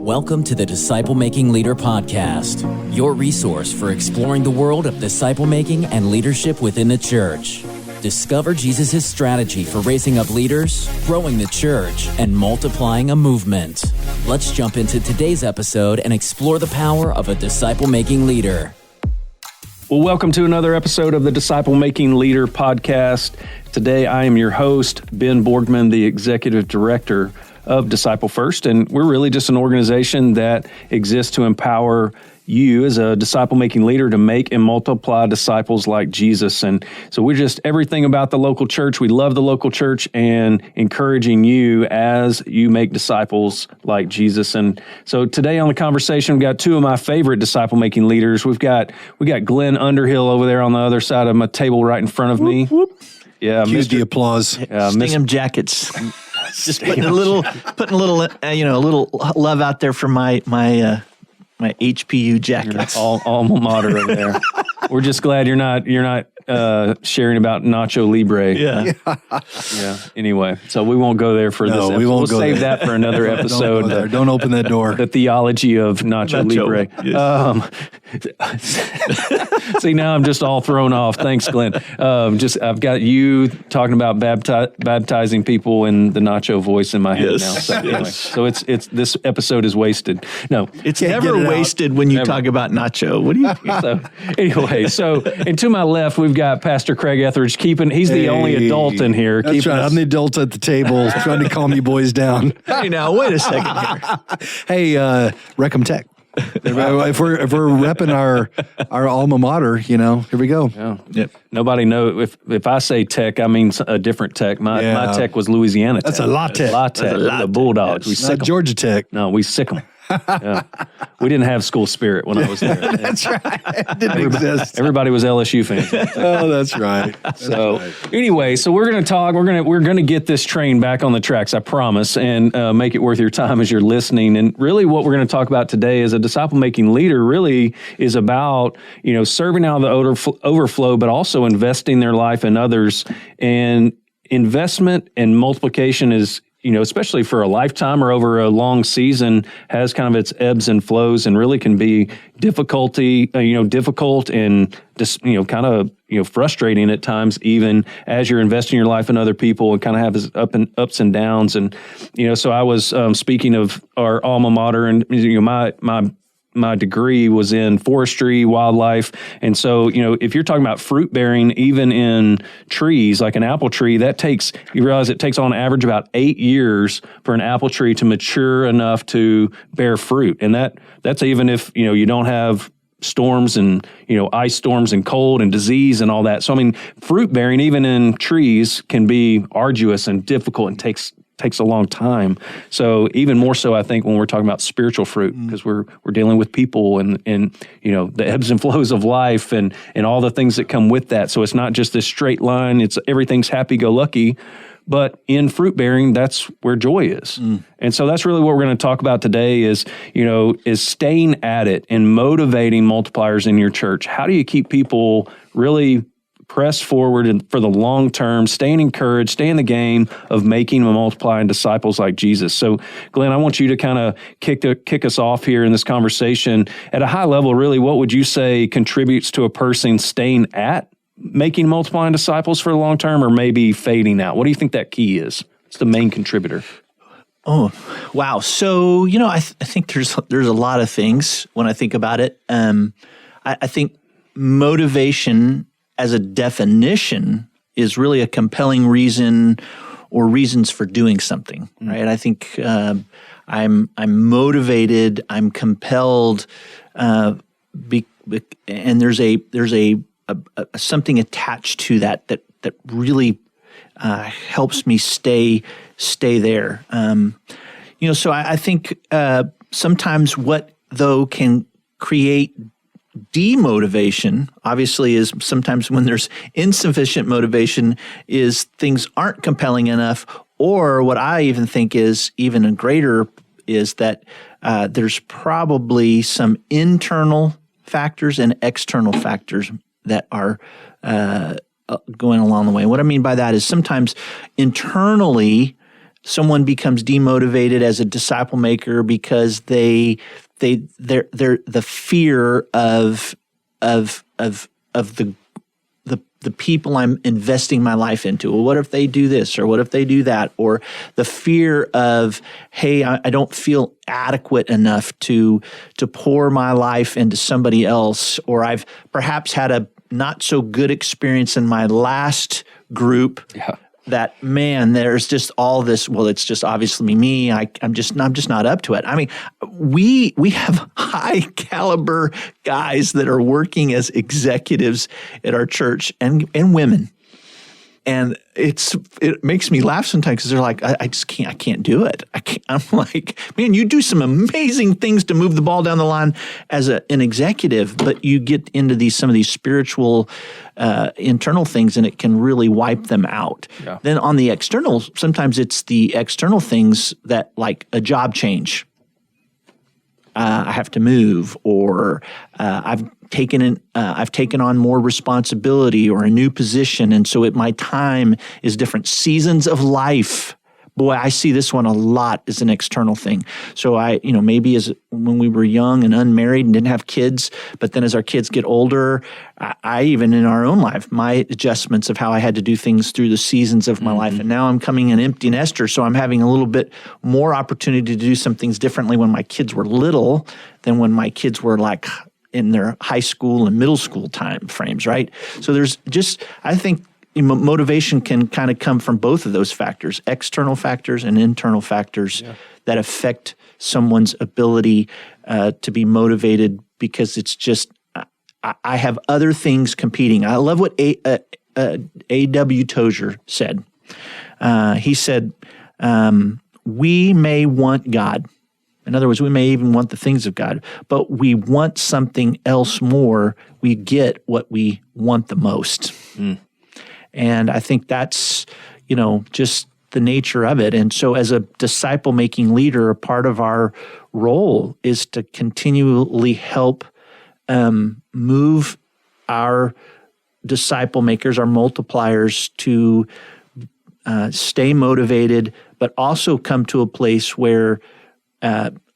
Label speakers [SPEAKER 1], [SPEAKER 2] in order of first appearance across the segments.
[SPEAKER 1] Welcome to the Disciple Making Leader Podcast, your resource for exploring the world of disciple making and leadership within the church. Discover Jesus' strategy for raising up leaders, growing the church, and multiplying a movement. Let's jump into today's episode and explore the power of a disciple making leader.
[SPEAKER 2] Well, welcome to another episode of the Disciple Making Leader Podcast. Today, I am your host, Ben Borgman, the Executive Director of Disciple First, and we're really just an organization that exists to empower you as a disciple-making leader to make and multiply disciples like Jesus. And so we're just everything about the local church. We love the local church and encouraging you as you make disciples like Jesus. And so today on the conversation, we've got two of my favorite disciple-making leaders. We got Glenn Underhill over there on the other side of my table right in front of me.
[SPEAKER 3] Whoop, whoop.
[SPEAKER 2] Yeah,
[SPEAKER 3] Cue the applause.
[SPEAKER 4] Stingham jackets. Just putting a little love out there for my HPU jackets.
[SPEAKER 2] All alma mater over there. We're just glad you're not sharing about Nacho Libre.
[SPEAKER 4] Yeah.
[SPEAKER 2] Anyway, so we won't go there for this episode.
[SPEAKER 3] We won't
[SPEAKER 2] we'll
[SPEAKER 3] go
[SPEAKER 2] save
[SPEAKER 3] there.
[SPEAKER 2] that for another episode.
[SPEAKER 3] Don't open that door.
[SPEAKER 2] The theology of Nacho Libre.
[SPEAKER 4] Yes.
[SPEAKER 2] See, now I'm just all thrown off. Thanks, Glenn. I've got you talking about baptizing people in the Nacho voice in my head now. So anyway, so it's this episode is wasted. No,
[SPEAKER 4] It's never wasted when you talk about Nacho. What do you think?
[SPEAKER 2] So anyway, and to my left, we've got Pastor Craig Etheridge he's the only adult in here.
[SPEAKER 3] That's right. I'm the adult at the table trying to calm you boys down.
[SPEAKER 4] Hey, now, wait a second here.
[SPEAKER 3] Hey, Recum Tech. If we're repping our alma mater, here we go.
[SPEAKER 2] Yeah.
[SPEAKER 4] Yep.
[SPEAKER 2] Nobody knows if I say tech, I mean a different tech. My tech was Louisiana Tech.
[SPEAKER 3] That's a latte.
[SPEAKER 2] The Bulldogs. We
[SPEAKER 3] Not
[SPEAKER 2] sick 'em.
[SPEAKER 3] Georgia Tech.
[SPEAKER 2] No, we sick them. Yeah. We didn't have school spirit when I was there.
[SPEAKER 3] That's right. It didn't exist.
[SPEAKER 2] Everybody was LSU fans.
[SPEAKER 3] Oh, that's right.
[SPEAKER 2] Anyway, so we're going to talk. We're going to get this train back on the tracks, I promise, and make it worth your time as you're listening. And really, what we're going to talk about today as a disciple-making leader really is about serving out of the overflow, but also investing their life in others. And investment and multiplication is, especially for a lifetime or over a long season, has kind of its ebbs and flows and really can be difficult and just, kind of, frustrating at times, even as you're investing your life in other people and kind of have its ups and downs. And, so I was speaking of our alma mater and, my degree was in forestry, wildlife. And so, if you're talking about fruit bearing, even in trees, like an apple tree, you realize it takes on average about 8 years for an apple tree to mature enough to bear fruit. And that's even if, you don't have storms and, ice storms and cold and disease and all that. So, fruit bearing, even in trees, can be arduous and difficult and takes a long time. So even more so, I think, when we're talking about spiritual fruit, because we're dealing with people and the ebbs and flows of life and all the things that come with that. So it's not just this straight line. It's everything's happy-go-lucky. But in fruit bearing, that's where joy is. And so that's really what we're going to talk about today is staying at it and motivating multipliers in your church. How do you keep people really press forward and for the long term, staying encouraged, stay in the game of making and multiplying disciples like Jesus? So, Glenn, I want you to kind of kick us off here in this conversation. At a high level, really, what would you say contributes to a person staying at making multiplying disciples for the long term, or maybe fading out? What do you think that key is? It's the main contributor.
[SPEAKER 4] Oh, wow. So, I think there's a lot of things when I think about it. I think motivation as a definition is really a compelling reason or reasons for doing something, right? I think I'm motivated, I'm compelled, and there's a something attached to that really helps me stay there. So I think sometimes what though can create demotivation, obviously, is sometimes when there's insufficient motivation, is things aren't compelling enough, or what I even think is even a greater is that there's probably some internal factors and external factors that are going along the way. What I mean by that is sometimes internally someone becomes demotivated as a disciple maker because they're the fear of the people I'm investing my life into. Well, what if they do this, or what if they do that? Or the fear of, hey, I don't feel adequate enough to pour my life into somebody else, or I've perhaps had a not so good experience in my last group.
[SPEAKER 2] Yeah.
[SPEAKER 4] That, man, there's just all this. Well, it's just obviously me. I'm just not up to it. I mean, we have high caliber guys that are working as executives at our church, and women, and it makes me laugh sometimes because they're like, I can't do it. I'm like, man, you do some amazing things to move the ball down the line as an executive, but you get into some of these spiritual internal things, and it can really wipe them out.
[SPEAKER 2] Yeah.
[SPEAKER 4] Then on the external, sometimes it's the external things that, like a job change. I have to move, or I've taken on more responsibility or a new position, and so my time is different. Seasons of life. Boy, I see this one a lot as an external thing. So maybe when we were young and unmarried and didn't have kids, but then as our kids get older, I even in our own life, my adjustments of how I had to do things through the seasons of my life. And now I'm coming an empty nester, so I'm having a little bit more opportunity to do some things differently when my kids were little than when my kids were like in their high school and middle school time frames, right? So there's I think, motivation can kind of come from both of those factors, external factors and internal factors that affect someone's ability to be motivated, because it's just, I have other things competing. I love what A.W. Tozer said. He said, we may want God. In other words, we may even want the things of God, but we want something else more. We get what we want the most. And I think that's, just the nature of it. And so as a disciple-making leader, a part of our role is to continually help move our disciple makers, our multipliers, to stay motivated, but also come to a place where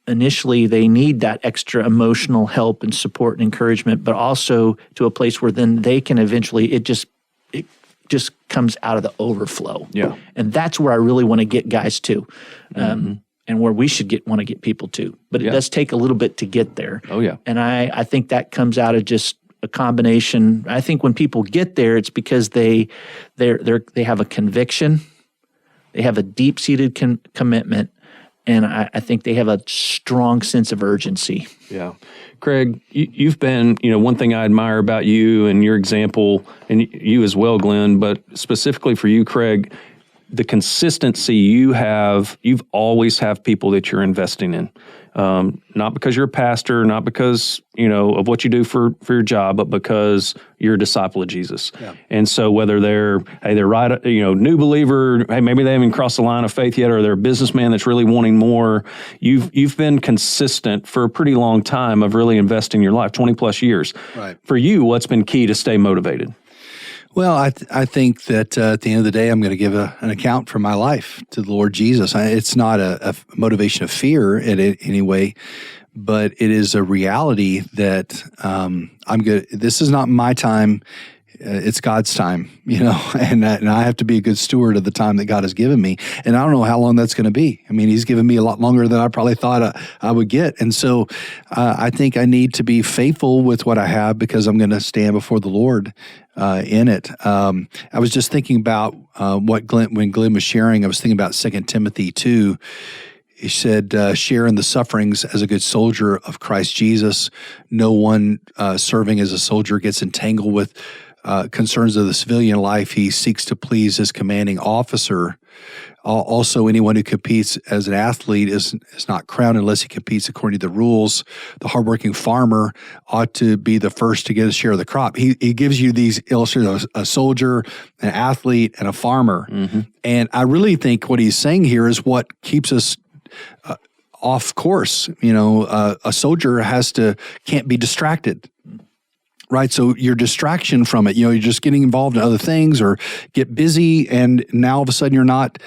[SPEAKER 4] initially they need that extra emotional help and support and encouragement, but also to a place where then they can eventually, it just comes out of the overflow.
[SPEAKER 2] Yeah.
[SPEAKER 4] And that's where I really want to get guys to, and where we should want to get people to. But it does take a little bit to get there.
[SPEAKER 2] Oh, yeah.
[SPEAKER 4] And I think that comes out of just a combination. I think when people get there, it's because they have a conviction, they have a deep-seated commitment, and I think they have a strong sense of urgency.
[SPEAKER 2] Yeah. Craig, you've been, one thing I admire about you and your example, and you as well, Glenn, but specifically for you, Craig, the consistency you've always have people that you're investing in. Not because you're a pastor, not because, of what you do for your job, but because you're a disciple of Jesus. Yeah. And so whether they're right, new believer, hey, maybe they haven't crossed the line of faith yet, or they're a businessman that's really wanting more, you've been consistent for a pretty long time of really investing your life, 20 plus years.
[SPEAKER 3] Right.
[SPEAKER 2] For you, what's been key to stay motivated?
[SPEAKER 3] Well, I think that at the end of the day, I'm going to give an account for my life to the Lord Jesus. It's not a motivation of fear in any way, but it is a reality that I'm good. This is not my time. It's God's time, and I have to be a good steward of the time that God has given me. And I don't know how long that's going to be. I mean, He's given me a lot longer than I probably thought I would get. And so I think I need to be faithful with what I have, because I'm going to stand before the Lord in it. I was just thinking about when Glenn was sharing, I was thinking about 2 Timothy 2. He said, share in the sufferings as a good soldier of Christ Jesus. No one serving as a soldier gets entangled with concerns of the civilian life. He seeks to please his commanding officer. Also, anyone who competes as an athlete is not crowned unless he competes according to the rules. The hardworking farmer ought to be the first to get a share of the crop. He gives you these illustrations: a soldier, an athlete, and a farmer. Mm-hmm. And I really think what he's saying here is what keeps us off course. A soldier can't be distracted. right? So your distraction from it, you're just getting involved in other things or get busy, and now all of a sudden you're not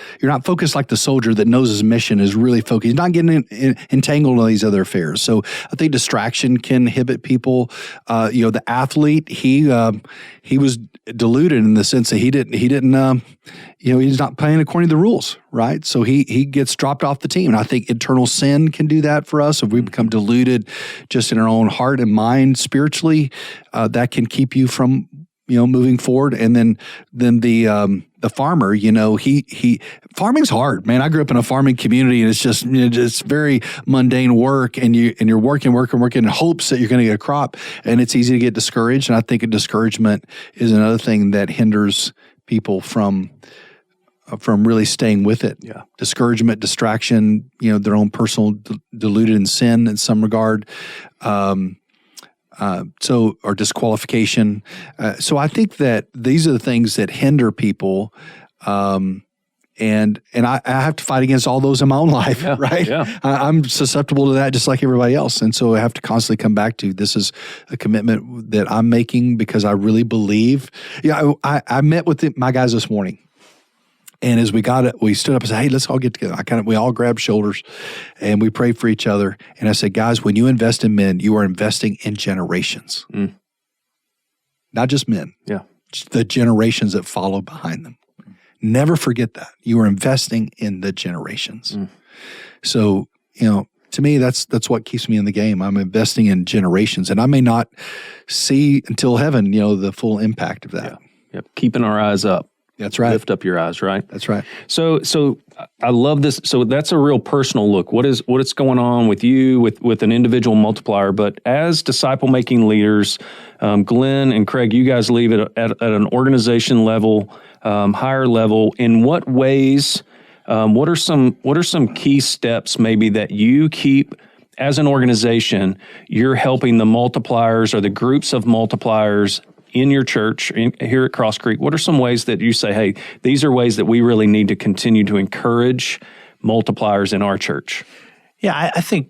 [SPEAKER 3] focused like the soldier that knows his mission is really focused. He's not getting entangled in these other affairs. So I think distraction can inhibit people. The athlete, he was deluded in the sense that he didn't he's not playing according to the rules, right? So he gets dropped off the team. And I think internal sin can do that for us. If we become deluded just in our own heart and mind spiritually, that can keep you from, moving forward. And then the farmer, farming's hard, man. I grew up in a farming community, and it's just, just very mundane work, and you're working in hopes that you're going to get a crop, and it's easy to get discouraged. And I think a discouragement is another thing that hinders people from really staying with it.
[SPEAKER 2] Yeah.
[SPEAKER 3] Discouragement, distraction, their own personal deluded in sin in some regard. Or disqualification. So I think that these are the things that hinder people. And I have to fight against all those in my own life, right? Yeah. I'm susceptible to that just like everybody else. And so I have to constantly come back to, this is a commitment that I'm making because I really believe. I met with my guys this morning. And as we stood up and said, hey, let's all get together. We all grabbed shoulders and we prayed for each other. And I said, guys, when you invest in men, you are investing in generations. Not just men.
[SPEAKER 2] Yeah.
[SPEAKER 3] The generations that follow behind them. Never forget that. You are investing in the generations. So, to me, that's what keeps me in the game. I'm investing in generations. And I may not see until heaven, the full impact of that.
[SPEAKER 2] Yeah. Yep. Keeping our eyes up.
[SPEAKER 3] That's right.
[SPEAKER 2] Lift up your eyes, right?
[SPEAKER 3] That's right.
[SPEAKER 2] So I love this. So that's a real personal look. What is going on with you, with an individual multiplier? But as disciple-making leaders, Glenn and Craig, you guys leave it at an organization level, higher level. In what ways? What are some key steps maybe that you keep as an organization? You're helping the multipliers or the groups of multipliers in your church, here at Cross Creek. What are some ways that you say, hey, these are ways that we really need to continue to encourage multipliers in our church?
[SPEAKER 4] Yeah, I think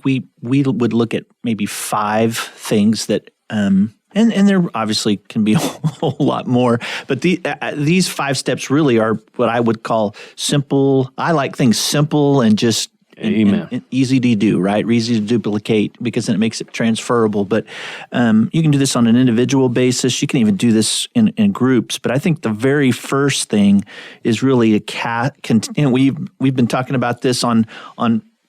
[SPEAKER 4] we would look at maybe 5 things that, and there obviously can be a whole lot more, but these 5 steps really are what I would call simple. I like things simple and just and easy to do, right? Easy to duplicate, because then it makes it transferable. But you can do this on an individual basis. You can even do this in groups. But I think the very first thing is really we've been talking about this on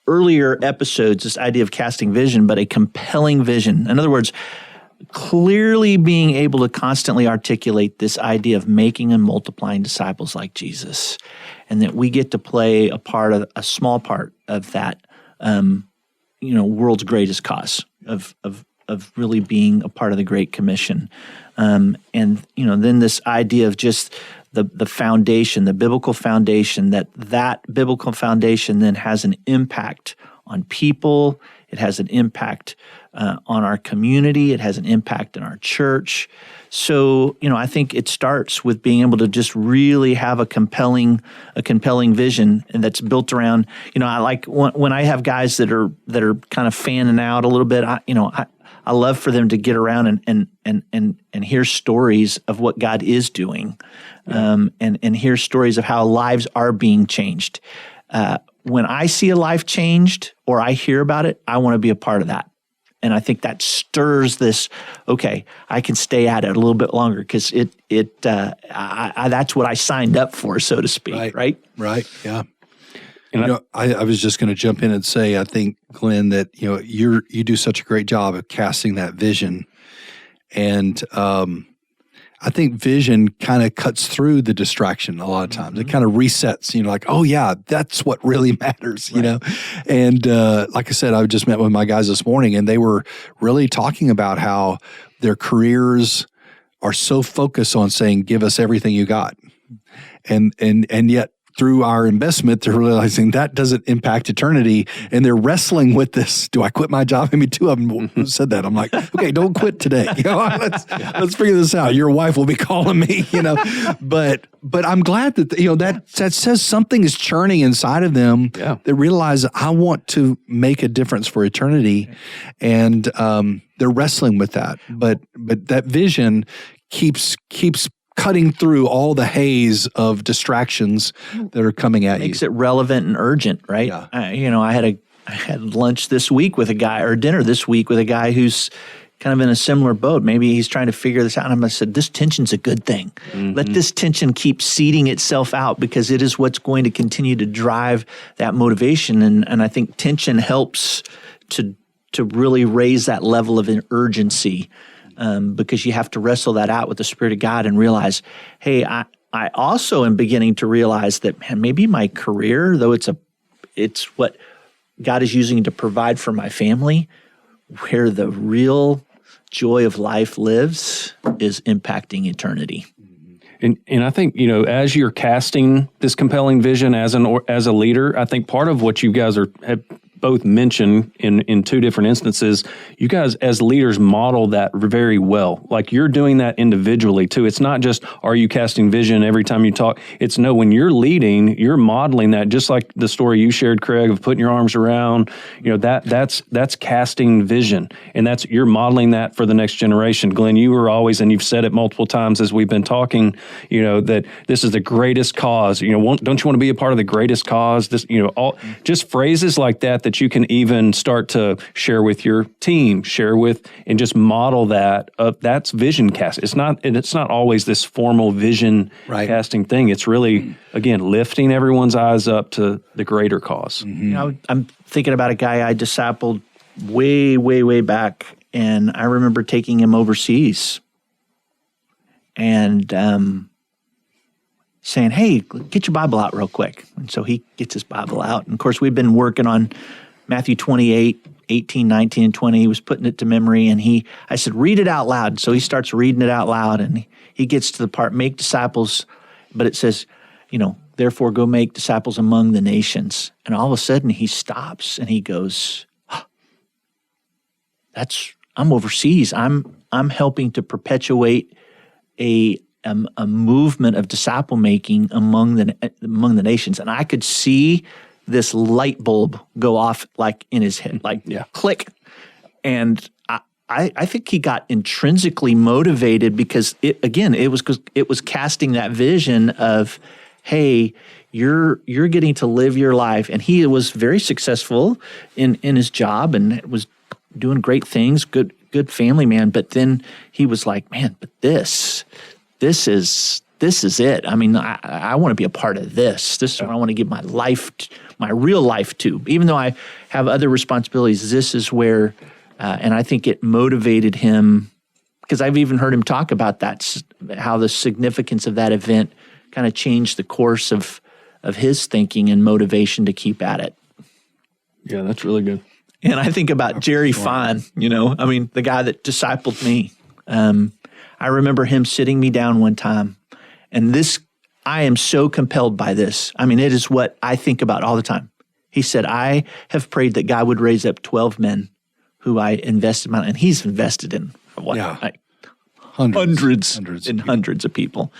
[SPEAKER 4] earlier episodes, this idea of casting vision, but a compelling vision. In other words, clearly being able to constantly articulate this idea of making and multiplying disciples like Jesus, and that we get to play a small part of that, world's greatest cause of really being a part of the Great Commission, and then this idea of just the foundation, the biblical foundation, that biblical foundation then has an impact on people. It has an impact on our community. It has an impact in our church. So, I think it starts with being able to just really have a compelling vision, and that's built around. I like when I have guys that are kind of fanning out a little bit. I love for them to get around and hear stories of what God is doing, and hear stories of how lives are being changed. When I see a life changed or I hear about it, I want to be a part of that. And I think that stirs this, okay, I can stay at it a little bit longer because that's what I signed up for, so to speak, right?
[SPEAKER 3] Right, yeah. And I was just going to jump in and say, I think, Glenn, that you do such a great job of casting that vision. And I think vision kind of cuts through the distraction a lot of times. It kind of resets, like, oh yeah, that's what really matters, right. And like I said, I just met with my guys this morning, and they were really talking about how their careers are so focused on saying, give us everything you got. And yet through our investment, they're realizing that doesn't impact eternity, and they're wrestling with this. Do I quit my job? I mean, two of them said that. I'm like, okay, don't quit today. Let's figure this out. Your wife will be calling me, But I'm glad that that says something is churning inside of them.
[SPEAKER 2] Yeah.
[SPEAKER 3] They realize I want to make a difference for eternity, and they're wrestling with that. But that vision keeps cutting through all the haze of distractions that are coming at you.
[SPEAKER 4] Makes it relevant and urgent, right?
[SPEAKER 3] Yeah.
[SPEAKER 4] I had lunch this week with a guy, or dinner this week with a guy who's kind of in a similar boat. Maybe he's trying to figure this out. And I said, this tension's a good thing. Mm-hmm. Let this tension keep seeding itself out, because it is what's going to continue to drive that motivation. And I think tension helps to really raise that level of urgency. Because you have to wrestle that out with the Spirit of God and realize, hey, I also am beginning to realize that, man, maybe my career, though it's what God is using to provide for my family, where the real joy of life lives is impacting eternity.
[SPEAKER 2] And I think, as you're casting this compelling vision as a leader, I think part of what you guys have both mentioned in two different instances, you guys as leaders model that very well. Like, you're doing that individually too. It's not just, are you casting vision every time you talk? It's no, when you're leading, you're modeling that, just like the story you shared, Craig, of putting your arms around, that's casting vision. And you're modeling that for the next generation. Glenn, you were always, and you've said it multiple times as we've been talking, that this is the greatest cause. Don't you want to be a part of the greatest cause? This, all just phrases like that you can even start to share with your team, and just model that. That's vision cast. It's not always this formal vision casting thing. It's really, again, lifting everyone's eyes up to the greater cause.
[SPEAKER 4] Mm-hmm. I'm thinking about a guy I discipled way, way, way back, and I remember taking him overseas and saying, hey, get your Bible out real quick. And so he gets his Bible out. And of course, we've been working on Matthew 28, 18, 19, and 20. He was putting it to memory, and I said, read it out loud. So he starts reading it out loud, and he gets to the part, make disciples, but it says, therefore go make disciples among the nations. And all of a sudden he stops and he goes, I'm overseas. I'm helping to perpetuate a movement of disciple making among the nations. And I could see this light bulb go off like in his head, click. And I think he got intrinsically motivated because it was casting that vision of, hey, you're getting to live your life. And he was very successful in his job and was doing great things, good family man. But then he was like, man, but this is it. I mean, I want to be a part of this. This is what I want to give my life, my real life to. Even though I have other responsibilities, this is where, and I think it motivated him, because I've even heard him talk about that, how the significance of that event kind of changed the course of his thinking and motivation to keep at it.
[SPEAKER 2] Yeah, that's really good.
[SPEAKER 4] And I think about Jerry Fine, the guy that discipled me. I remember him sitting me down one time, and I am so compelled by this. I mean, it is what I think about all the time. He said, I have prayed that God would raise up 12 men who I invested in, and he's invested in hundreds of people.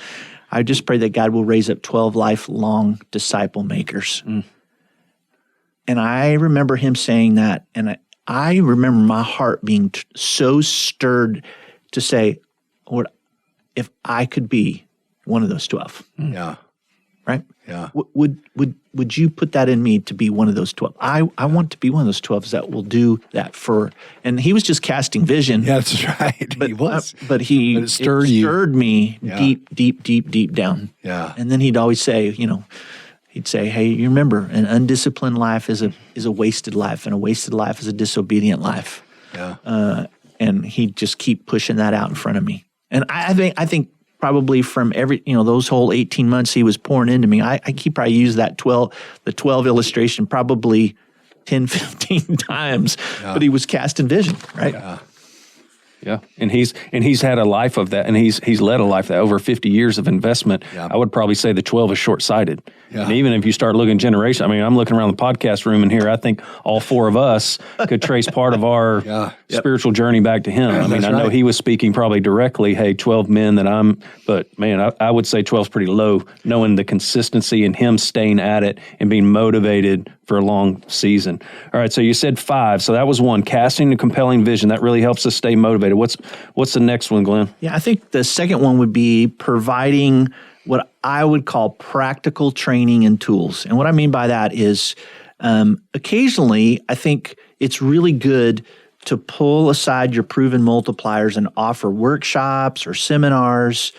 [SPEAKER 4] I just pray that God will raise up 12 lifelong disciple makers. And I remember him saying that, and I remember my heart being so stirred to say, Lord, if I could be one of those 12.
[SPEAKER 3] Yeah.
[SPEAKER 4] Right?
[SPEAKER 3] Yeah.
[SPEAKER 4] Would you put that in me to be one of those 12? I want to be one of those 12s that will do that and he was just casting vision.
[SPEAKER 3] Yeah, that's right.
[SPEAKER 4] But,
[SPEAKER 3] he was.
[SPEAKER 4] But it stirred me deep down.
[SPEAKER 3] Yeah.
[SPEAKER 4] And then he'd always say, he'd say, hey, you remember, an undisciplined life is a wasted life, and a wasted life is a disobedient life.
[SPEAKER 3] Yeah.
[SPEAKER 4] And he'd just keep pushing that out in front of me. And I think probably from those whole 18 months he was pouring into me, he probably used the 12 illustration probably 10, 15 times, but he was casting vision, right?
[SPEAKER 2] Yeah, and he's had a life of that, and he's led a life of that over 50 years of investment. Yeah. I would probably say the 12 is short-sighted. Yeah. And even if you start looking generation, I mean, I'm looking around the podcast room in here. I think all four of us could trace part of our spiritual journey back to him. I mean, I know he was speaking probably directly, hey, 12 men but man, I would say 12 is pretty low, knowing the consistency and him staying at it and being motivated for a long season. All right, so you said 5. So that was 1, casting a compelling vision. That really helps us stay motivated. What's the next one, Glenn?
[SPEAKER 4] Yeah, I think the second one would be providing what I would call practical training and tools. And what I mean by that is occasionally I think it's really good to pull aside your proven multipliers and offer workshops or seminars,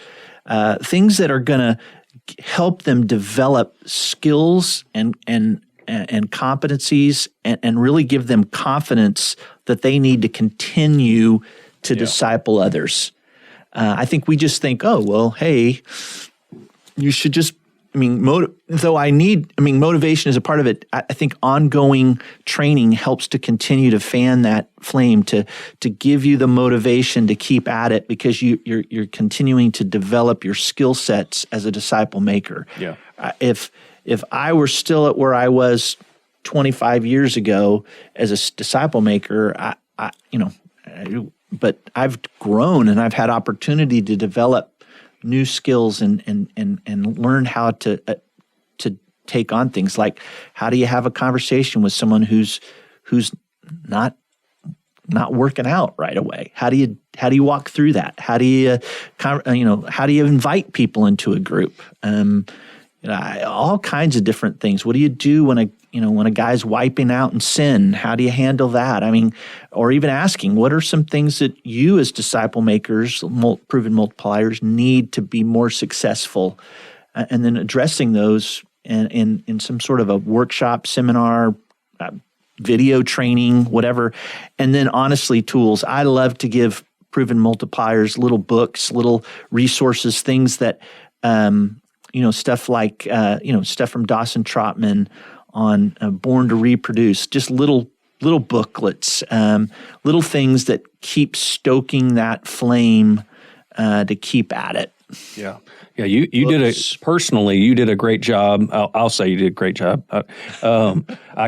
[SPEAKER 4] things that are going to help them develop skills and competencies and really give them confidence that they need to continue to disciple others. I think we just think, oh, well, hey, you should just, motivation is a part of it. I think ongoing training helps to continue to fan that flame, to give you the motivation to keep at it because you're continuing to develop your skill sets as a disciple maker. Yeah. If I were still at where I was 25 years ago as a disciple maker, but I've grown and I've had opportunity to develop new skills and learn how to take on things like how do you have a conversation with someone who's not working out right away? How do you walk through that? How do you invite people into a group? All kinds of different things. What do you do when a guy's wiping out in sin? How do you handle that? I mean, or even asking, what are some things that you as disciple makers, proven multipliers, need to be more successful? And then addressing those in some sort of a workshop, seminar, video training, whatever. And then honestly, tools. I love to give proven multipliers little books, little resources, things that, stuff like, stuff from Dawson Trotman on Born to Reproduce, just little booklets, little things that keep stoking that flame to keep at it.
[SPEAKER 2] Yeah. Yeah, you did you did a great job. I'll say you did a great job. I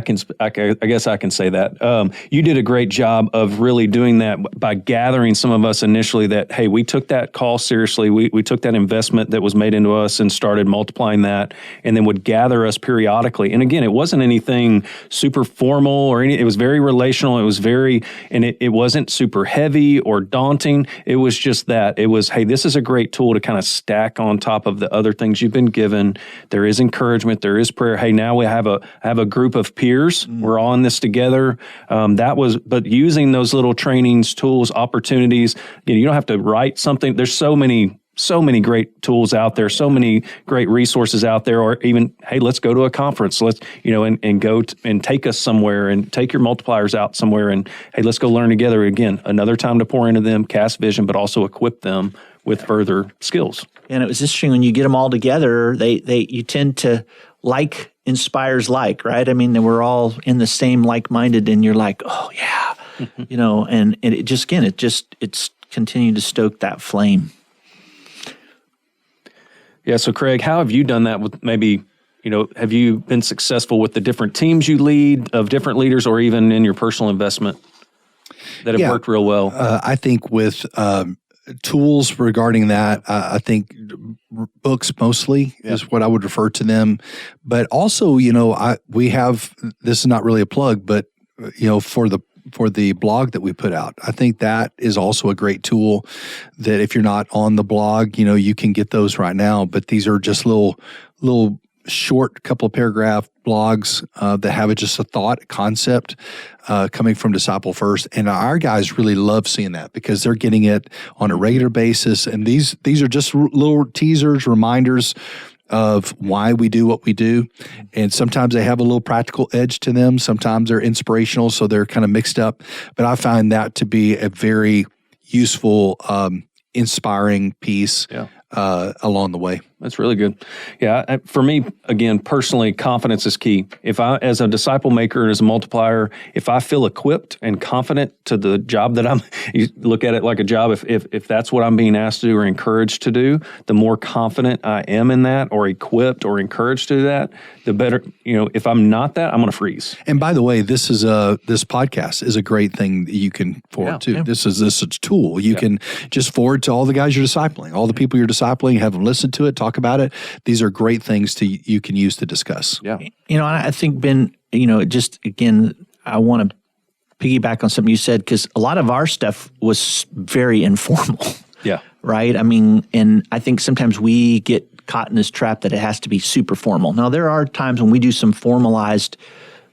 [SPEAKER 2] guess I can say that. You did a great job of really doing that by gathering some of us initially that, hey, we took that call seriously. We took that investment that was made into us and started multiplying that, and then would gather us periodically. And again, it wasn't anything super formal or it was very relational. It was it wasn't super heavy or daunting. It was just that. It was, hey, this is a great tool to kind of stack on top of the other things you've been given. There is encouragement. There is prayer. Hey, now we have a group of peers. We're all in this together. But using those little trainings, tools, opportunities. You don't have to write something. There's so many great tools out there. So many great resources out there. Or even, hey, let's go to a conference. Let's and go and take us somewhere and take your multipliers out somewhere. And hey, let's go learn together. Again, another time to pour into them, cast vision, but also equip them with further skills.
[SPEAKER 4] And it was interesting when you get them all together, you tend to like inspires like, right? I mean, we're all in the same like-minded and you're like, oh yeah, and it just, again, it's continued to stoke that flame.
[SPEAKER 2] Yeah. So Craig, how have you done that with maybe, have you been successful with the different teams you lead of different leaders or even in your personal investment that have worked real well?
[SPEAKER 3] I think with, tools regarding that, I think books mostly is what I would refer to them. But also, we have, this is not really a plug, but for the blog that we put out, I think that is also a great tool that if you're not on the blog, you can get those right now. But these are just little short couple of paragraph blogs that have just a thought, a concept coming from Disciple First. And our guys really love seeing that because they're getting it on a regular basis. And these are just little teasers, reminders of why we do what we do. And sometimes they have a little practical edge to them. Sometimes they're inspirational, so they're kind of mixed up. But I find that to be a very useful, inspiring piece along the way.
[SPEAKER 2] That's really good. Yeah, for me, again, personally, confidence is key. If I, as a disciple maker and as a multiplier, if I feel equipped and confident to the job that you look at it like a job, if that's what I'm being asked to do or encouraged to do, the more confident I am in that or equipped or encouraged to do that, the better, if I'm not that, I'm going to freeze.
[SPEAKER 3] And by the way, this podcast is a great thing that you can forward to. Yeah. This is a tool you can just forward to all the guys you're discipling, all the people you're discipling, have them listen to it, talk about it. These are great things you can use to discuss.
[SPEAKER 2] Yeah.
[SPEAKER 4] I think, Ben, just again, I want to piggyback on something you said, because a lot of our stuff was very informal.
[SPEAKER 2] Yeah.
[SPEAKER 4] Right? I mean, and I think sometimes we get caught in this trap that it has to be super formal. Now, there are times when we do some formalized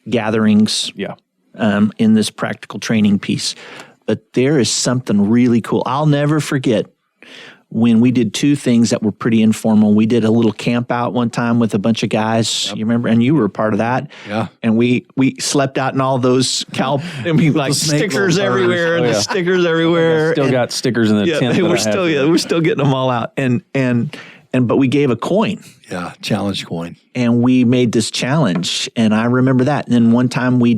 [SPEAKER 4] gatherings in this practical training piece, but there is something really cool. I'll never forget when we did two things that were pretty informal. We did a little camp out one time with a bunch of guys. Yep. You remember? And you were a part of that.
[SPEAKER 3] Yeah.
[SPEAKER 4] And we slept out in all those stickers everywhere, the stickers everywhere.
[SPEAKER 2] Still got stickers in the tent.
[SPEAKER 4] We're still getting them all out. But we gave a coin.
[SPEAKER 3] Yeah, challenge coin.
[SPEAKER 4] And we made this challenge. And I remember that. And then one time we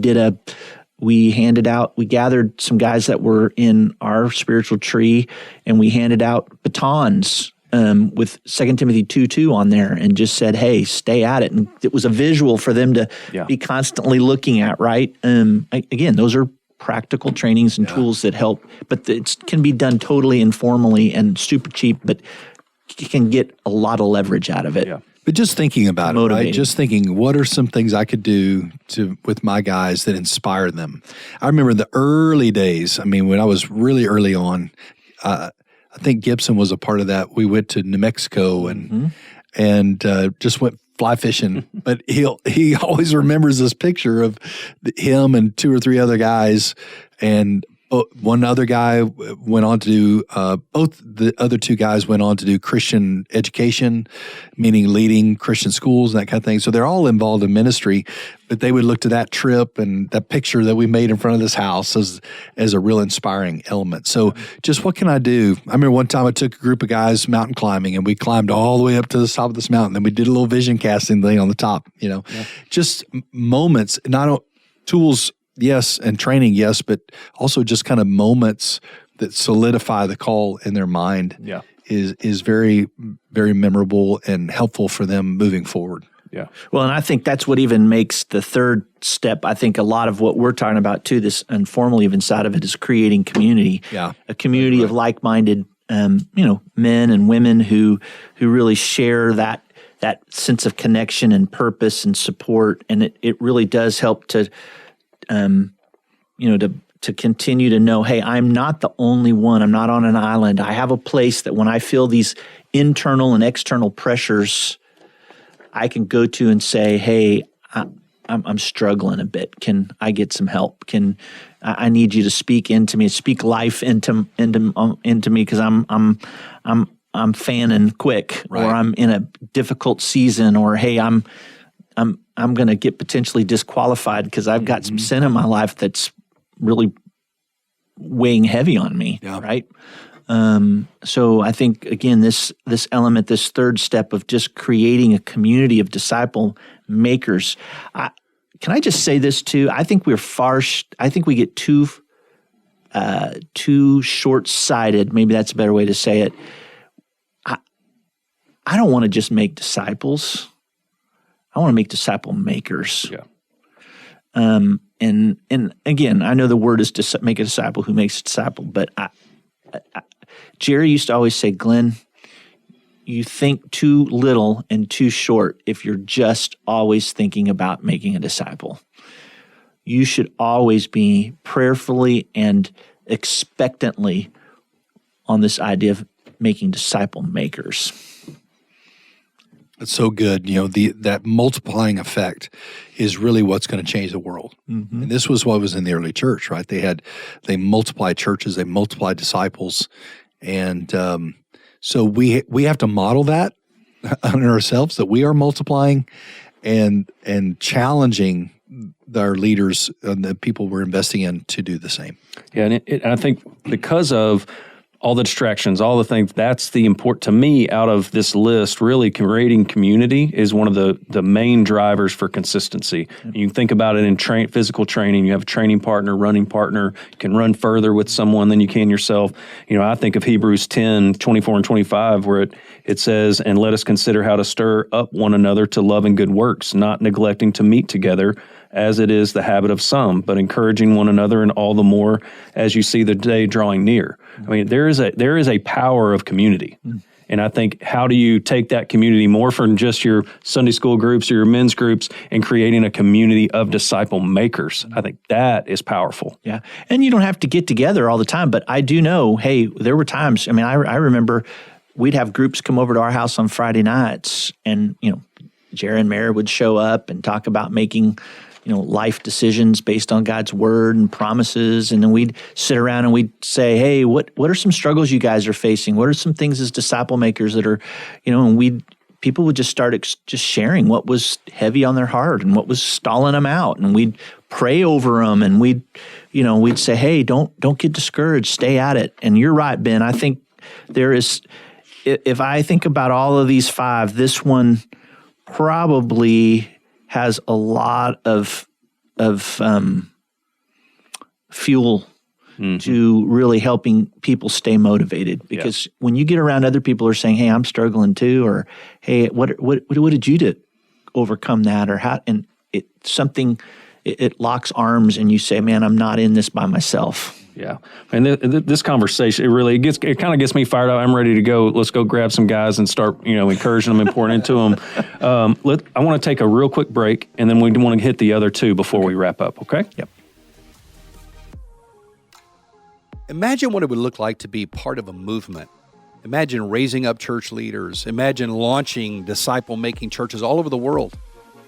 [SPEAKER 4] gathered some guys that were in our spiritual tree, and we handed out batons with 2 Timothy 2:2 on there, and just said, hey, stay at it. And it was a visual for them to be constantly looking at, right? Again, those are practical trainings and tools that help, but it can be done totally informally and super cheap, but you can get a lot of leverage out of it.
[SPEAKER 2] Yeah.
[SPEAKER 3] But just thinking about it, right? Just thinking, what are some things I could do with my guys that inspire them? I remember the early days. I mean, when I was really early on, I think Gibson was a part of that. We went to New Mexico and just went fly fishing. But he always remembers this picture of him and 2 or 3 other guys, and one other guy went on to do, both the other 2 guys went on to do Christian education, meaning leading Christian schools and that kind of thing. So they're all involved in ministry, but they would look to that trip and that picture that we made in front of this house as a real inspiring element. So just what can I do? I remember one time I took a group of guys mountain climbing, and we climbed all the way up to the top of this mountain. Then we did a little vision casting thing on the top, just moments, not tools, yes, and training, yes, but also just kind of moments that solidify the call in their mind is very, very memorable and helpful for them moving forward.
[SPEAKER 2] Yeah.
[SPEAKER 4] Well, and I think that's what even makes the third step. I think a lot of what we're talking about too, this informal even side of it, is creating community.
[SPEAKER 3] Yeah.
[SPEAKER 4] A community of like-minded, men and women who really share that sense of connection and purpose and support. And it really does help to continue to know, hey, I'm not the only one. I'm not on an island. I have a place that when I feel these internal and external pressures, I can go to and say, hey, I'm struggling a bit. Can I get some help? I need you to speak into me, speak life into me, because I'm fanning quick,
[SPEAKER 3] right,
[SPEAKER 4] or I'm in a difficult season, or hey, I'm going to get potentially disqualified because I've got some sin in my life that's really weighing heavy on me, right? So I think, again, this element, this third step of just creating a community of disciple makers. Can I just say this too? I think we get too short-sighted. Maybe that's a better way to say it. I don't want to just make disciples. I want to make disciple makers.
[SPEAKER 2] Yeah.
[SPEAKER 4] And again, I know the word is to make a disciple who makes a disciple, but Jerry used to always say, Glenn, you think too little and too short if you're just always thinking about making a disciple. You should always be prayerfully and expectantly on this idea of making disciple makers.
[SPEAKER 3] It's so good. That multiplying effect is really what's going to change the world. Mm-hmm. And this was what was in the early church, right? They multiplied churches, they multiplied disciples. And so we have to model that on ourselves, that we are multiplying and challenging our leaders and the people we're investing in to do the same.
[SPEAKER 2] Yeah, and I think because of all the distractions, all the things. That's the important to me out of this list. Really, creating community is one of the main drivers for consistency. You can think about it in physical training. You have a training partner, running partner. You can run further with someone than you can yourself. I think of Hebrews 10, 24 and 25, where it says, "And let us consider how to stir up one another to love and good works, not neglecting to meet together, as it is the habit of some, but encouraging one another, and all the more as you see the day drawing near." I mean, there is a power of community. And I think, how do you take that community more from just your Sunday school groups or your men's groups and creating a community of disciple makers? I think that is powerful.
[SPEAKER 4] Yeah. And you don't have to get together all the time, but I do know, hey, there were times, I remember we'd have groups come over to our house on Friday nights, and, Jerry and Mary would show up and talk about making life decisions based on God's word and promises. And then we'd sit around and we'd say, hey, what are some struggles you guys are facing? What are some things as disciple makers that are, and people would just start just sharing what was heavy on their heart and what was stalling them out. And we'd pray over them, and we'd say, hey, don't get discouraged, stay at it. And you're right, Ben. I think there is, if I think about all of these 5, this one probably has a lot of fuel to really helping people stay motivated. Because when you get around other people who are saying, "Hey, I'm struggling too," or "Hey, what did you do to overcome that?" or how, and it locks arms, and you say, "Man, I'm not in this by myself."
[SPEAKER 2] Yeah, and this conversation, it kind of gets me fired up. I'm ready to go. Let's go grab some guys and start, encouraging them and pouring into them. I want to take a real quick break, and then we want to hit the other 2 before we wrap up. Okay?
[SPEAKER 4] Yep.
[SPEAKER 3] Imagine what it would look like to be part of a movement. Imagine raising up church leaders. Imagine launching disciple-making churches all over the world.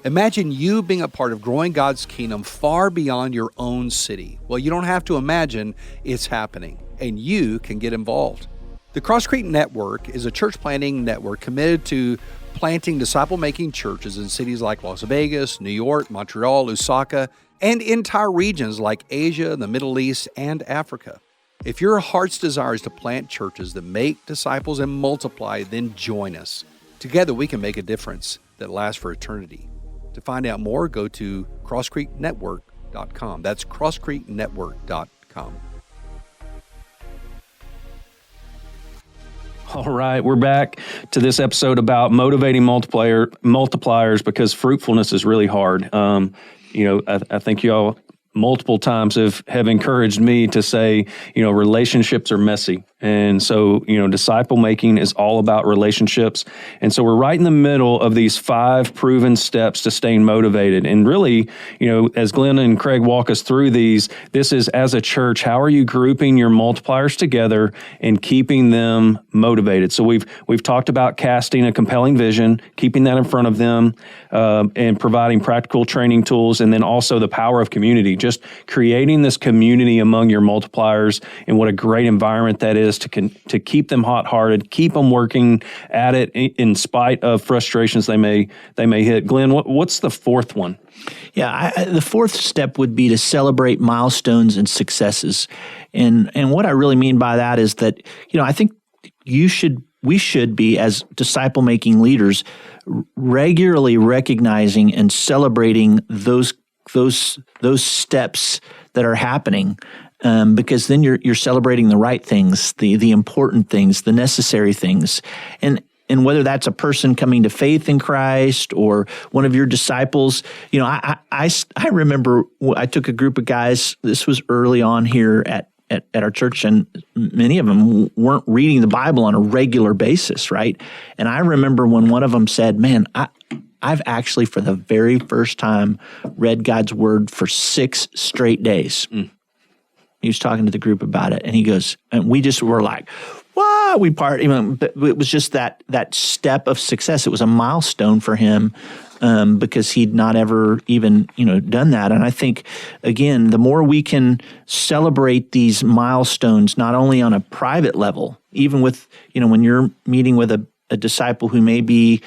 [SPEAKER 3] Imagine you being a part of growing God's kingdom far beyond your own city. Well, you don't have to imagine, it's happening, and you can get involved. The Cross Creek Network is a church planting network committed to planting disciple-making churches in cities like Las Vegas, New York, Montreal, Osaka, and entire regions like Asia, the Middle East, and Africa. If your heart's desire is to plant churches that make disciples and multiply, then join us. Together we can make a difference that lasts for eternity. To find out more, go to crosscreeknetwork.com. That's crosscreeknetwork.com.
[SPEAKER 2] All right, we're back to this episode about motivating multipliers, because fruitfulness is really hard. I think y'all multiple times have encouraged me to say, relationships are messy. And so, disciple making is all about relationships. And so we're right in the middle of these 5 proven steps to staying motivated. And really, as Glenn and Craig walk us through these, this is, as a church, how are you grouping your multipliers together and keeping them motivated? So we've talked about casting a compelling vision, keeping that in front of them, and providing practical training tools, and then also the power of community, just creating this community among your multipliers, and what a great environment that is to keep them hot-hearted, keep them working at it in spite of frustrations they may hit. Glenn, what's the 4th one?
[SPEAKER 4] Yeah, the 4th step would be to celebrate milestones and successes. And what I really mean by that is that, I think we should be, as disciple-making leaders, regularly recognizing and celebrating those steps that are happening. Because then you're celebrating the right things, the important things, the necessary things. And whether that's a person coming to faith in Christ or one of your disciples, I remember I took a group of guys, this was early on here at our church, and many of them weren't reading the Bible on a regular basis, right? And I remember when one of them said, "Man, I've actually, for the very first time, read God's word for 6 straight days." He was talking to the group about it, and he goes, and we just were like, "Wow!" But it was just that step of success. It was a milestone for him because he'd not ever even done that. And I think, again, the more we can celebrate these milestones, not only on a private level, even with when you're meeting with a disciple who may be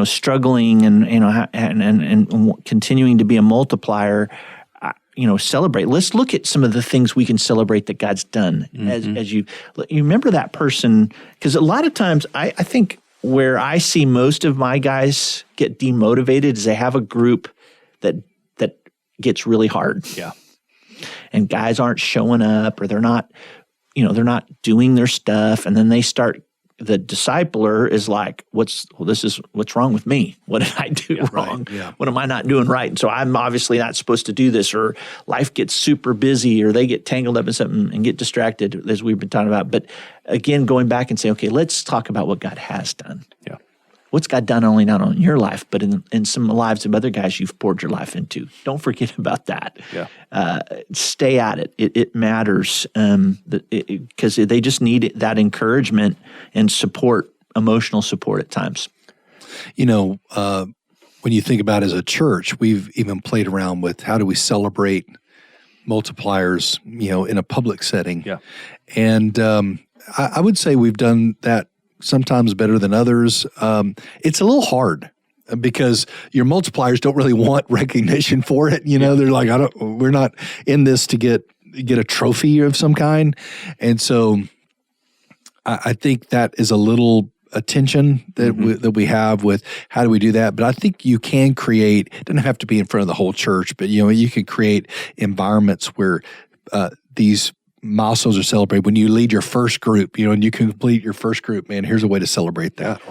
[SPEAKER 4] struggling and continuing to be a multiplier. celebrate. Let's look at some of the things we can celebrate that God's done. As you remember that person, because a lot of times I think where I see most of my guys get demotivated is they have a group that gets really hard.
[SPEAKER 2] Yeah.
[SPEAKER 4] And guys aren't showing up, or they're not doing their stuff, and then they start. The discipler is like, what's wrong with me? What did I do wrong?
[SPEAKER 3] Right. Yeah.
[SPEAKER 4] What am I not doing right? And so I'm obviously not supposed to do this, or life gets super busy, or they get tangled up in something and get distracted, as we've been talking about. But again, going back and say, okay, let's talk about what God has done.
[SPEAKER 2] Yeah.
[SPEAKER 4] What's God done not only in your life, but in some lives of other guys you've poured your life into. Don't forget about that.
[SPEAKER 2] Yeah.
[SPEAKER 4] Stay at it. It matters because they just need that encouragement and support, emotional support at times.
[SPEAKER 3] When you think about it as a church, we've even played around with how do we celebrate multipliers, in a public setting.
[SPEAKER 2] Yeah.
[SPEAKER 3] And I would say we've done that sometimes better than others. It's a little hard because your multipliers don't really want recognition for it. They're like, we're not in this to get a trophy of some kind. And so I think that is a little attention that we have with how do we do that. But I think you can create, it doesn't have to be in front of the whole church, but you can create environments where these milestones are celebrated. When you lead your first group, and you complete your first group, man, here's a way to celebrate that.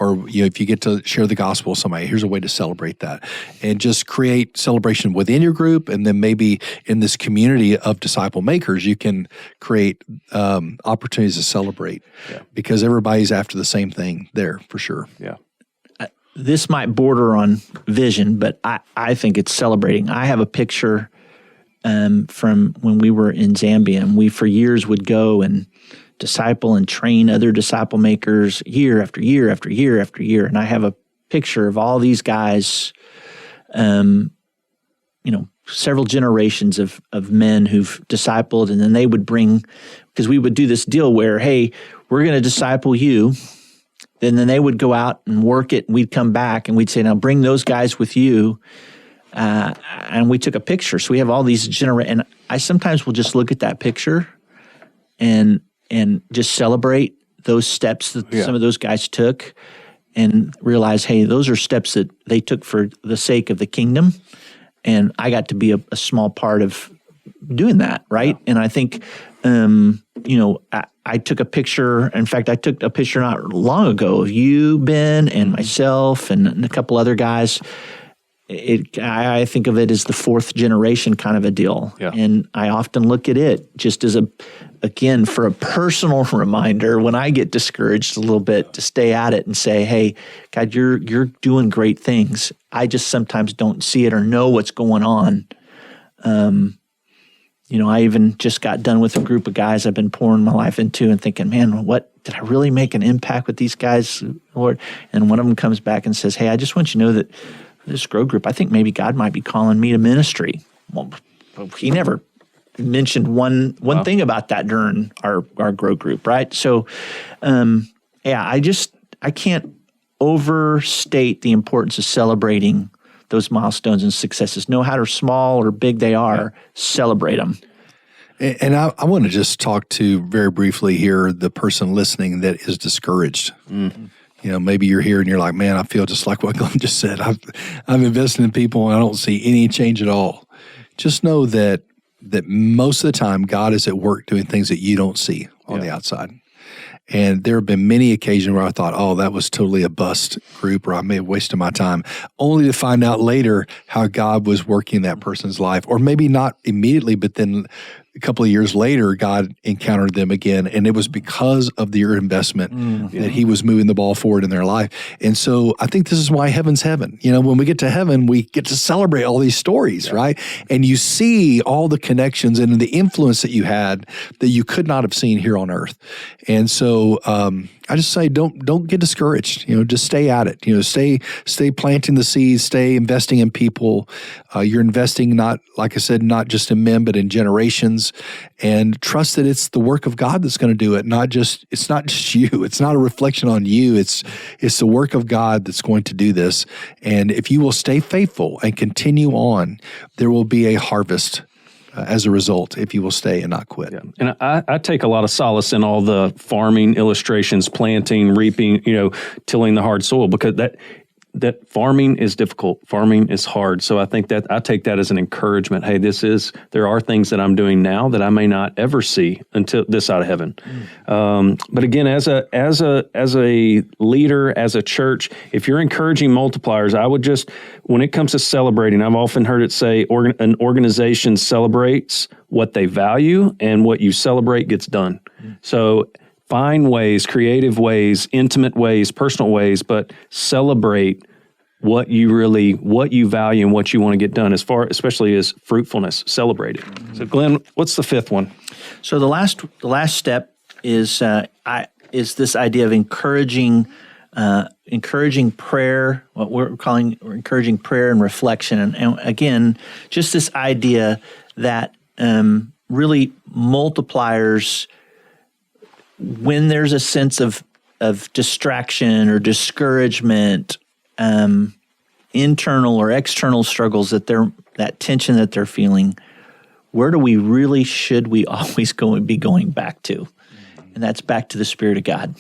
[SPEAKER 3] Or if you get to share the gospel with somebody, here's a way to celebrate that. And just create celebration within your group, and then maybe in this community of disciple makers, you can create opportunities to celebrate because everybody's after the same thing there for sure.
[SPEAKER 2] Yeah.
[SPEAKER 4] This might border on vision, but I think it's celebrating. I have a picture from when we were in Zambia, and we for years would go and disciple and train other disciple makers year after year after year after year. And I have a picture of all these guys, several generations of men who've discipled, and then they would bring, because we would do this deal where, hey, we're going to disciple you. And then they would go out and work it, and we'd come back and we'd say, now bring those guys with you. And we took a picture. So we have all these and I sometimes will just look at that picture and just celebrate those steps that some of those guys took and realize, hey, those are steps that they took for the sake of the kingdom. And I got to be a small part of doing that, right? Yeah. And I think, I took a picture. In fact, I took a picture not long ago of you, Ben, and myself and a couple other guys. I think of it as the fourth generation kind of a deal. Yeah. And I often look at it just as again, for a personal reminder when I get discouraged a little bit to stay at it and say, hey, God, you're doing great things. I just sometimes don't see it or know what's going on. I even just got done with a group of guys I've been pouring my life into and thinking, man, what did I really make an impact with these guys, Lord? And one of them comes back and says, hey, I just want you to know that this grow group, I think maybe God might be calling me to ministry. Well, he never mentioned one thing about that during our grow group, right? So, I can't overstate the importance of celebrating those milestones and successes. No matter small or big they are, celebrate them.
[SPEAKER 3] And I want to just talk to very briefly here the person listening that is discouraged. Mm-hmm. Maybe you're here and you're like, man, I feel just like what Glenn just said. I'm investing in people and I don't see any change at all. Just know that most of the time God is at work doing things that you don't see on the outside. And there have been many occasions where I thought, oh, that was totally a bust group, or I may have wasted my time, only to find out later how God was working in that person's life. Or maybe not immediately, but then a couple of years later, God encountered them again. And it was because of your investment that he was moving the ball forward in their life. And so I think this is why heaven's heaven. When we get to heaven, we get to celebrate all these stories, right? And you see all the connections and the influence that you had that you could not have seen here on earth. And so I just say don't get discouraged. Just stay at it. Stay planting the seeds, stay investing in people. You're investing not just in men, but in generations, and trust that it's the work of God that's going to do it. It's not just you. It's not a reflection on you. It's the work of God that's going to do this. And if you will stay faithful and continue on, there will be a harvest as a result, if you will stay and not quit.
[SPEAKER 2] Yeah. And I take a lot of solace in all the farming illustrations, planting, reaping, tilling the hard soil, because that farming is difficult. Farming is hard. So I think that I take that as an encouragement. Hey, there are things that I'm doing now that I may not ever see until this side of heaven. But again, as a leader, as a church, if you're encouraging multipliers, I would just, when it comes to celebrating, I've often heard it say an organization celebrates what they value, and what you celebrate gets done. So find ways, creative ways, intimate ways, personal ways, but celebrate what you value and what you want to get done, especially as fruitfulness. Celebrate it. So, Glenn, what's the fifth one?
[SPEAKER 4] So the last step is this idea of encouraging prayer. What we're encouraging prayer and reflection, and again, just this idea that really multipliers. When there's a sense of distraction or discouragement, internal or external struggles that tension that they're feeling, where do we always be going back to? And that's back to the Spirit of God.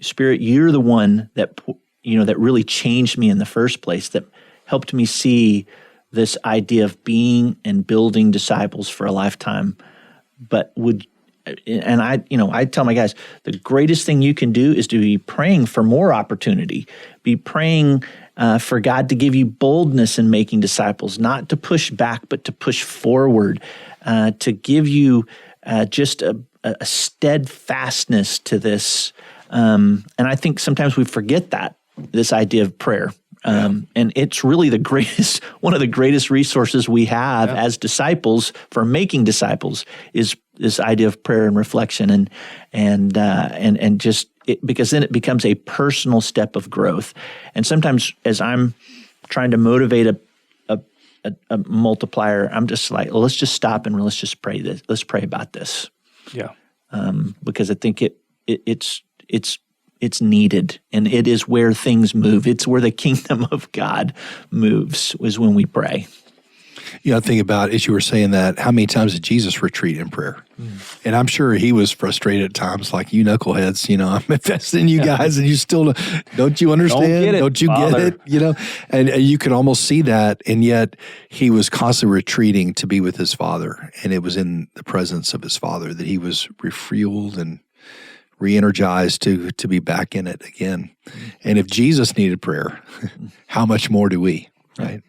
[SPEAKER 4] Spirit, you're the one that really changed me in the first place, that helped me see this idea of being and building disciples for a lifetime. And I tell my guys, the greatest thing you can do is to be praying for more opportunity. Be praying for God to give you boldness in making disciples, not to push back, but to push forward, to give you just a steadfastness to this. And I think sometimes we forget this idea of prayer. And it's really one of the greatest resources we have as disciples for making disciples is this idea of prayer and reflection, and just because then it becomes a personal step of growth. And sometimes as I'm trying to motivate a multiplier, I'm just like, well, let's just stop and let's just pray this. Let's pray about this.
[SPEAKER 2] Yeah.
[SPEAKER 4] Because I think it's needed, and it is where things move. It's where the kingdom of God moves, is when we pray.
[SPEAKER 3] I think about, as you were saying that, how many times did Jesus retreat in prayer? And I'm sure he was frustrated at times, like, you knuckleheads, I'm investing in you guys, and you still don't you understand? Don't you get it? And you could almost see that, and yet he was constantly retreating to be with his Father, and it was in the presence of his Father that he was refueled and re-energized to be back in it again. And if Jesus needed prayer, how much more do we, right?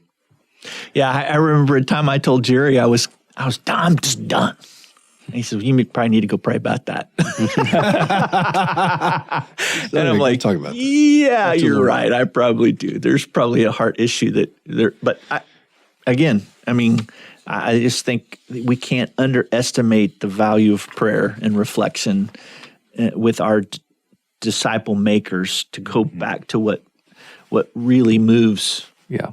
[SPEAKER 4] Yeah, I remember a time I told Jerry I'm just done. And he said, you probably need to go pray about that. And I'm like,
[SPEAKER 3] talk about that.
[SPEAKER 4] Yeah, you're right. I probably do. There's probably a heart issue but I just think we can't underestimate the value of prayer and reflection with our disciple makers to go back to what really moves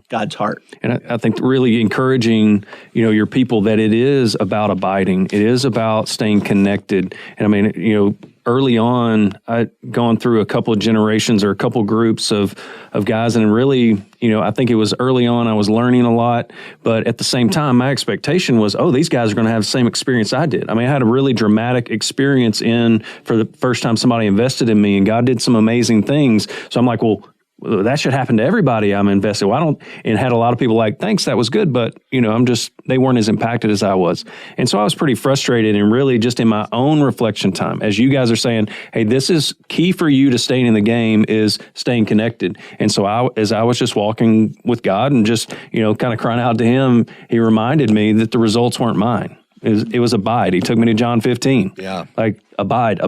[SPEAKER 4] God's heart.
[SPEAKER 2] And I think really encouraging, your people, that it is about abiding. It is about staying connected. And early on, I'd gone through a couple of generations or a couple of groups of guys, and really, I think it was early on I was learning a lot, but at the same time, my expectation was, these guys are going to have the same experience I did. I had a really dramatic experience for the first time somebody invested in me, and God did some amazing things. So I'm like, well, that should happen to everybody I'm invested. Well, and had a lot of people like, thanks, that was good, but they weren't as impacted as I was. And so I was pretty frustrated, and really just in my own reflection time, as you guys are saying, hey, this is key for you to staying in the game, is staying connected. And so as I was just walking with God and just, kind of crying out to him, he reminded me that the results weren't mine. It was abide. He took me to John 15.
[SPEAKER 3] Yeah.
[SPEAKER 2] Like abide.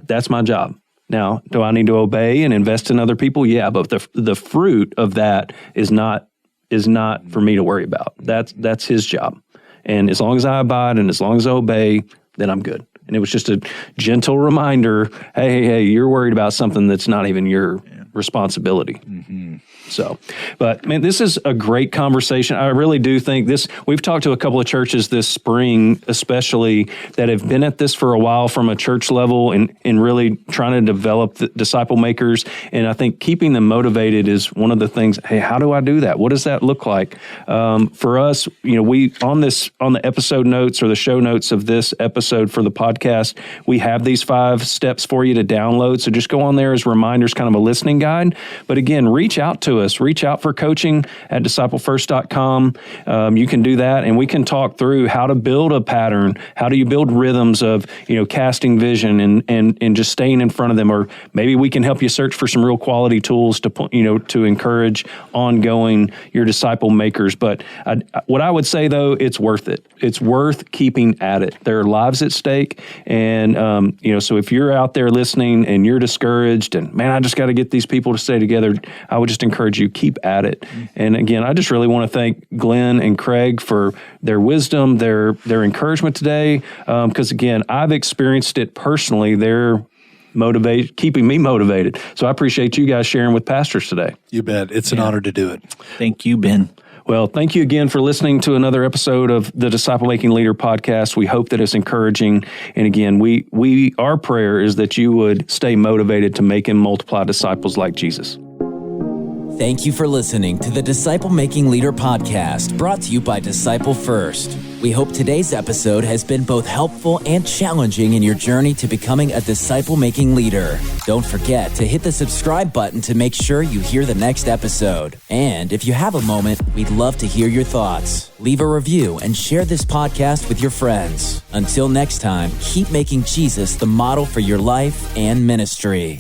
[SPEAKER 2] That's my job. Now, do I need to obey and invest in other people? Yeah, but the fruit of that is not for me to worry about. That's his job. And as long as I abide and as long as I obey, then I'm good. And it was just a gentle reminder, hey, you're worried about something that's not even your responsibility. Mm-hmm. So, but man, this is a great conversation. I really do think this, we've talked to a couple of churches this spring, especially that have been at this for a while from a church level and really trying to develop the disciple makers. And I think keeping them motivated is one of the things. Hey, how do I do that? What does that look like? For us, we on the episode notes or the show notes of this episode for the podcast, we have these 5 steps for you to download. So just go on there as reminders, kind of a listening guide. But again, reach out to us. Reach out for coaching at disciplefirst.com. You can do that, and we can talk through how to build a pattern. How do you build rhythms of casting vision and just staying in front of them, or maybe we can help you search for some real quality tools to encourage ongoing your disciple makers. But what I would say though, it's worth it. It's worth keeping at it. There are lives at stake, and so if you're out there listening and you're discouraged and man, I just got to get these people to stay together, I would just encourage you, keep at it. And again, I just really want to thank Glenn and Craig for their wisdom, their encouragement today. Because again, I've experienced it personally. They're keeping me motivated. So I appreciate you guys sharing with pastors today.
[SPEAKER 3] You bet. It's an honor to do it.
[SPEAKER 4] Thank you, Ben.
[SPEAKER 2] Well, thank you again for listening to another episode of the Disciple Making Leader podcast. We hope that it's encouraging. And again, our prayer is that you would stay motivated to make and multiply disciples like Jesus.
[SPEAKER 1] Thank you for listening to the Disciple Making Leader podcast, brought to you by Disciple First. We hope today's episode has been both helpful and challenging in your journey to becoming a disciple-making leader. Don't forget to hit the subscribe button to make sure you hear the next episode. And if you have a moment, we'd love to hear your thoughts. Leave a review and share this podcast with your friends. Until next time, keep making Jesus the model for your life and ministry.